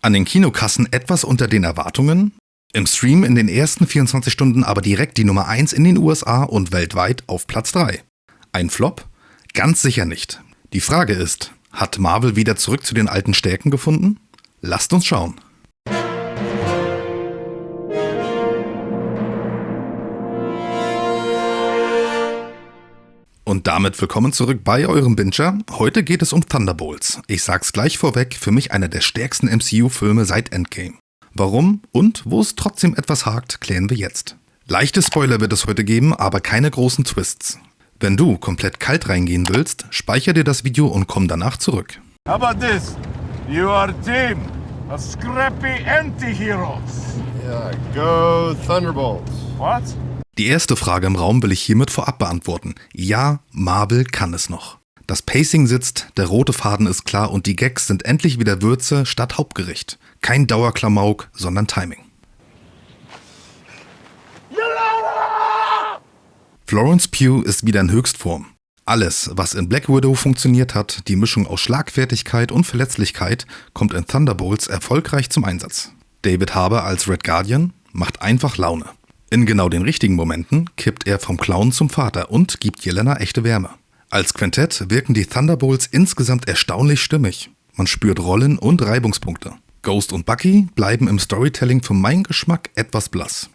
An den Kinokassen etwas unter den Erwartungen, im Stream in den ersten 24 Stunden aber direkt die Nummer 1 in den USA und weltweit auf Platz 3. Ein Flop? Ganz sicher nicht. Die Frage ist, hat Marvel wieder zurück zu den alten Stärken gefunden? Lasst uns schauen. Und damit willkommen zurück bei eurem Binger. Heute geht es um Thunderbolts. Ich sag's gleich vorweg, für mich einer der stärksten MCU-Filme seit Endgame. Warum und wo es trotzdem etwas hakt, klären wir jetzt. Leichte Spoiler wird es heute geben, aber keine großen Twists. Wenn du komplett kalt reingehen willst, speicher dir das Video und komm danach zurück. How about this? You are a team of scrappy anti-heroes. Yeah, go Thunderbolts. What? Die erste Frage im Raum will ich hiermit vorab beantworten. Ja, Marvel kann es noch. Das Pacing sitzt, der rote Faden ist klar und die Gags sind endlich wieder Würze statt Hauptgericht. Kein Dauerklamauk, sondern Timing. Florence Pugh ist wieder in Höchstform. Alles, was in Black Widow funktioniert hat, die Mischung aus Schlagfertigkeit und Verletzlichkeit, kommt in Thunderbolts erfolgreich zum Einsatz. David Harbour als Red Guardian macht einfach Laune. In genau den richtigen Momenten kippt er vom Clown zum Vater und gibt Yelena echte Wärme. Als Quintett wirken die Thunderbolts insgesamt erstaunlich stimmig. Man spürt Rollen und Reibungspunkte. Ghost und Bucky bleiben im Storytelling für meinen Geschmack etwas blass.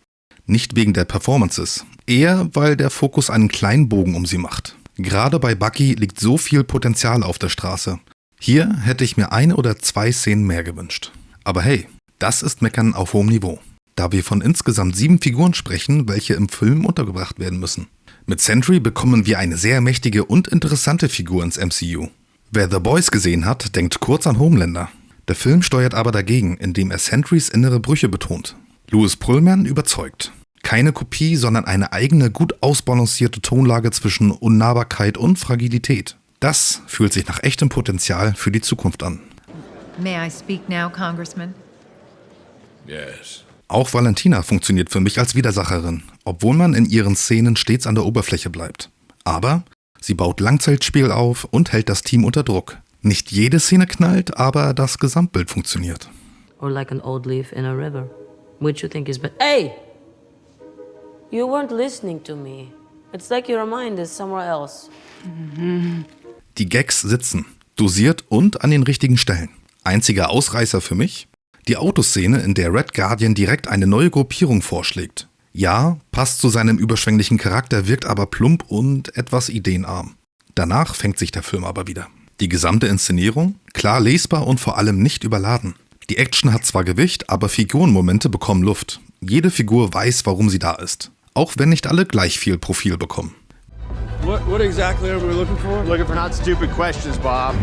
Nicht wegen der Performances, eher weil der Fokus einen kleinen Bogen um sie macht. Gerade bei Bucky liegt so viel Potenzial auf der Straße. Hier hätte ich mir 1 oder 2 Szenen mehr gewünscht. Aber hey, das ist Meckern auf hohem Niveau. Da wir von insgesamt 7 Figuren sprechen, welche im Film untergebracht werden müssen. Mit Sentry bekommen wir eine sehr mächtige und interessante Figur ins MCU. Wer The Boys gesehen hat, denkt kurz an Homelander. Der Film steuert aber dagegen, indem er Sentrys innere Brüche betont. Louis Pullman überzeugt. Keine Kopie, sondern eine eigene, gut ausbalancierte Tonlage zwischen Unnahbarkeit und Fragilität. Das fühlt sich nach echtem Potenzial für die Zukunft an. May I speak now, Congressman? Yes. Auch Valentina funktioniert für mich als Widersacherin, obwohl man in ihren Szenen stets an der Oberfläche bleibt. Aber sie baut Langzeitspiel auf und hält das Team unter Druck. Nicht jede Szene knallt, aber das Gesamtbild funktioniert. Or like an old leaf in a river. Which you think is better? Hey! You weren't listening to me. It's like your mind is somewhere else. Die Gags sitzen, dosiert und an den richtigen Stellen. Einziger Ausreißer für mich? Die Autoszene, in der Red Guardian direkt eine neue Gruppierung vorschlägt. Ja, passt zu seinem überschwänglichen Charakter, wirkt aber plump und etwas ideenarm. Danach fängt sich der Film aber wieder. Die gesamte Inszenierung? Klar lesbar und vor allem nicht überladen. Die Action hat zwar Gewicht, aber Figurenmomente bekommen Luft. Jede Figur weiß, warum sie da ist. Auch wenn nicht alle gleich viel Profil bekommen. What exactly are we looking for? Looking for not stupid questions, Bob.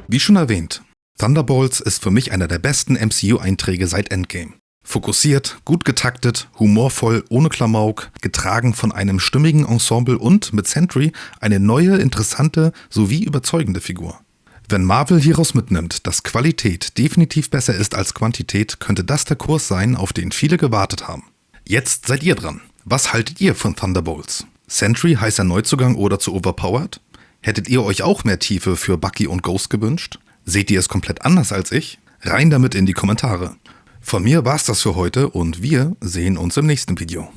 Wie schon erwähnt, Thunderbolts ist für mich einer der besten MCU-Einträge seit Endgame. Fokussiert, gut getaktet, humorvoll, ohne Klamauk, getragen von einem stimmigen Ensemble und mit Sentry eine neue, interessante sowie überzeugende Figur. Wenn Marvel hieraus mitnimmt, dass Qualität definitiv besser ist als Quantität, könnte das der Kurs sein, auf den viele gewartet haben. Jetzt seid ihr dran. Was haltet ihr von Thunderbolts? Sentry heißer Neuzugang oder zu overpowered? Hättet ihr euch auch mehr Tiefe für Bucky und Ghost gewünscht? Seht ihr es komplett anders als ich? Rein damit in die Kommentare. Von mir war's das für heute und wir sehen uns im nächsten Video.